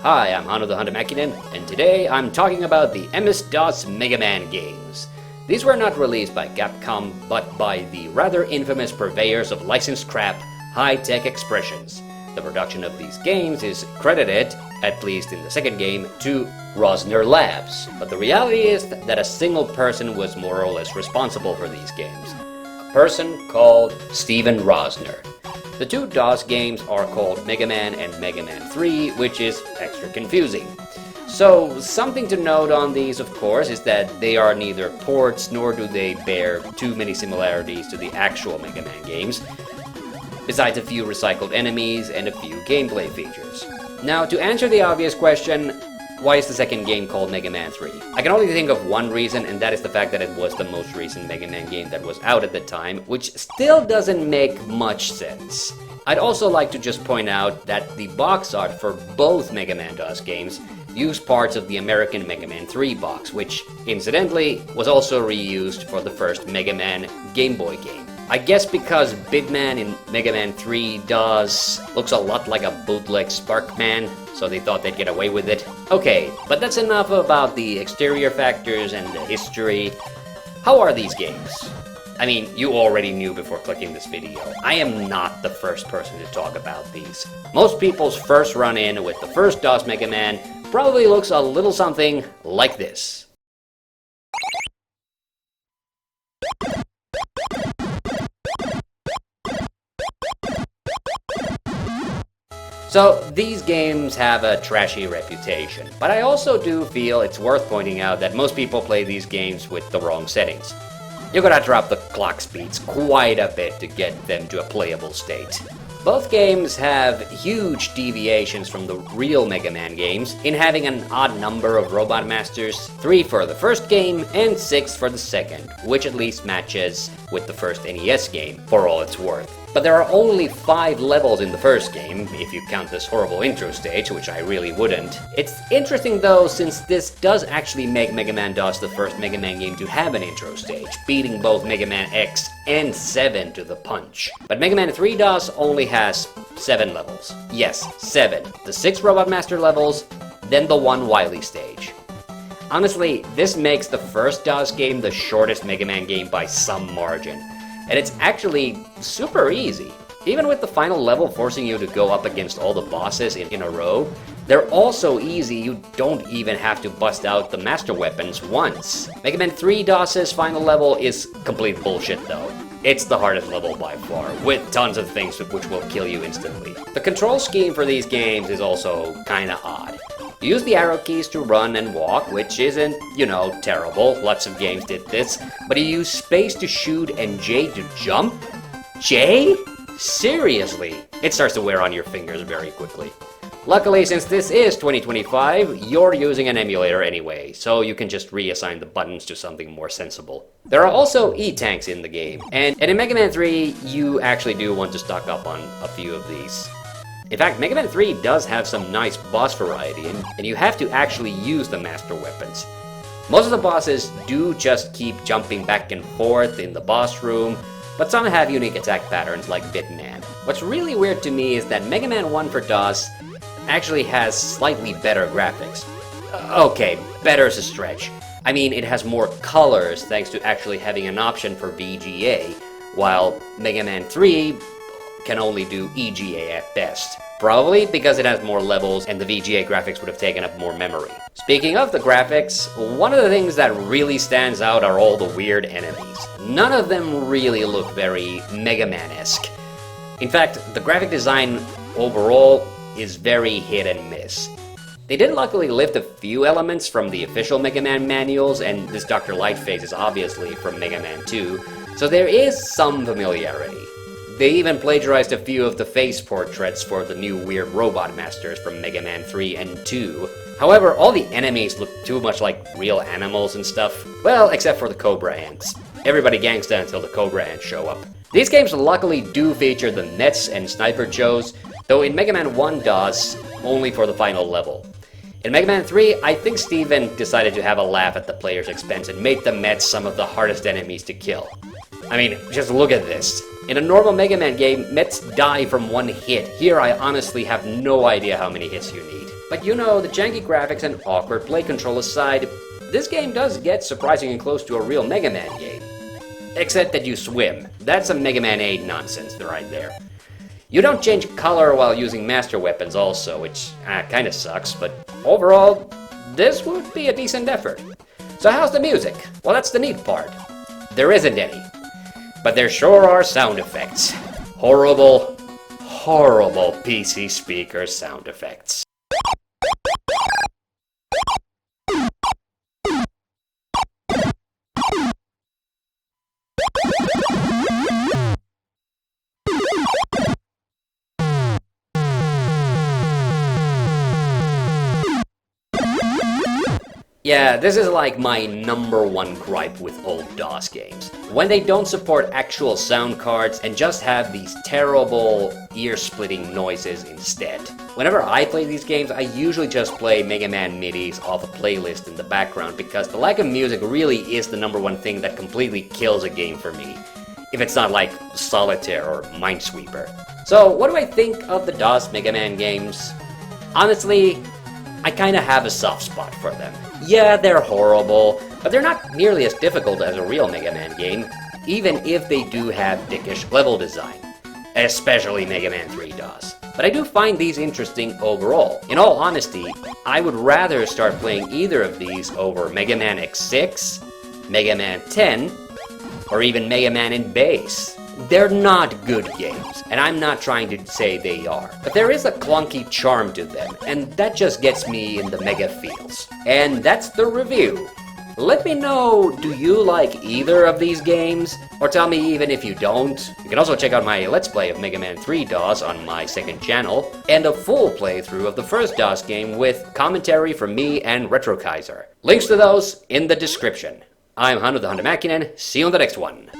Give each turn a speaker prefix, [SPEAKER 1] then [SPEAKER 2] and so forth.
[SPEAKER 1] Hi, I'm TheHande, and today I'm talking about the MS-DOS Mega Man games. These were not released by Capcom, but by the rather infamous purveyors of licensed crap, High-Tech Expressions. The production of these games is credited, at least in the second game, to Rosner Labs, but the reality is that a single person was more or less responsible for these games. A person called Steven Rosner. The two DOS games are called Mega Man and Mega Man 3, which is extra confusing. So, something to note on these, of course, is that they are neither ports nor do they bear too many similarities to the actual Mega Man games, besides a few recycled enemies and a few gameplay features. Now, to answer the obvious question, why is the second game called Mega Man 3? I can only think of one reason, and that is the fact that it was the most recent Mega Man game that was out at the time, which still doesn't make much sense. I'd also like to just point out that the box art for both Mega Man DOS games use parts of the American Mega Man 3 box, which, incidentally, was also reused for the first Mega Man Game Boy game. I guess because Big Man in Mega Man 3 DOS looks a lot like a bootleg Sparkman, so they thought they'd get away with it. Okay, but that's enough about the exterior factors and the history. How are these games? I mean, you already knew before clicking this video. I am not the first person to talk about these. Most people's first run-in with the first DOS Mega Man probably looks a little something like this. So, these games have a trashy reputation, but I also do feel it's worth pointing out that most people play these games with the wrong settings. You gotta drop the clock speeds quite a bit to get them to a playable state. Both games have huge deviations from the real Mega Man games in having an odd number of Robot Masters, 3 for the first game and 6 for the second, which at least matches with the first NES game, for all it's worth. But there are only 5 levels in the first game, if you count this horrible intro stage, which I really wouldn't. It's interesting though, since this does actually make Mega Man DOS the first Mega Man game to have an intro stage, beating both Mega Man X and 7 to the punch. But Mega Man 3 DOS only has 7 levels. Yes, 7. The 6 Robot Master levels, then the 1 Wily stage. Honestly, this makes the first DOS game the shortest Mega Man game by some margin. And it's actually super easy. Even with the final level forcing you to go up against all the bosses in a row, they're all so easy you don't even have to bust out the master weapons once. Mega Man 3 DOS's final level is complete bullshit though. It's the hardest level by far, with tons of things which will kill you instantly. The control scheme for these games is also kinda odd. You use the arrow keys to run and walk, which isn't, terrible. Lots of games did this. But you use space to shoot and J to jump? J? Seriously? It starts to wear on your fingers very quickly. Luckily, since this is 2025, you're using an emulator anyway, so you can just reassign the buttons to something more sensible. There are also E-tanks in the game, and in Mega Man 3, you actually do want to stock up on a few of these. In fact, Mega Man 3 does have some nice boss variety, and you have to actually use the master weapons. Most of the bosses do just keep jumping back and forth in the boss room, but some have unique attack patterns like Bitman. What's really weird to me is that Mega Man 1 for DOS actually has slightly better graphics. Okay, better is a stretch. I mean, it has more colors thanks to actually having an option for VGA, while Mega Man 3 can only do EGA at best. Probably because it has more levels and the VGA graphics would have taken up more memory. Speaking of the graphics, one of the things that really stands out are all the weird enemies. None of them really look very Mega Man-esque. In fact, the graphic design overall is very hit and miss. They did luckily lift a few elements from the official Mega Man manuals, and this Dr. Light face is obviously from Mega Man 2, so there is some familiarity. They even plagiarized a few of the face portraits for the new weird Robot Masters from Mega Man 3 and 2. However, all the enemies look too much like real animals and stuff. Well, except for the Cobra Ants. Everybody gangsta until the Cobra Ants show up. These games luckily do feature the Mets and Sniper Joes, though in Mega Man 1 DOS, only for the final level. In Mega Man 3, I think Steven decided to have a laugh at the player's expense and made the Mets some of the hardest enemies to kill. I mean, just look at this. In a normal Mega Man game, Mets die from one hit. Here I honestly have no idea how many hits you need. But you know, the janky graphics and awkward play control aside, this game does get surprisingly close to a real Mega Man game. Except that you swim. That's some Mega Man 8 nonsense right there. You don't change color while using master weapons also, which kinda sucks, but overall, this would be a decent effort. So how's the music? Well, that's the neat part. There isn't any. But there sure are sound effects. Horrible, horrible PC speaker sound effects. Yeah, this is like my #1 gripe with old DOS games. When they don't support actual sound cards and just have these terrible ear-splitting noises instead. Whenever I play these games, I usually just play Mega Man MIDIs off a playlist in the background because the lack of music really is the #1 thing that completely kills a game for me. If it's not like Solitaire or Minesweeper. So, what do I think of the DOS Mega Man games? Honestly, I kinda have a soft spot for them. Yeah, they're horrible, but they're not nearly as difficult as a real Mega Man game, even if they do have dickish level design. Especially Mega Man 3 DOS. But I do find these interesting overall. In all honesty, I would rather start playing either of these over Mega Man X6, Mega Man 10, or even Mega Man in Base. They're not good games, and I'm not trying to say they are. But there is a clunky charm to them, and that just gets me in the Mega feels. And that's the review. Let me know, do you like either of these games? Or tell me even if you don't. You can also check out my Let's Play of Mega Man 3 DOS on my second channel, and a full playthrough of the first DOS game with commentary from me and RetroKaiser. Links to those in the description. I'm Hannu TheHande Mäkinen, see you on the next one.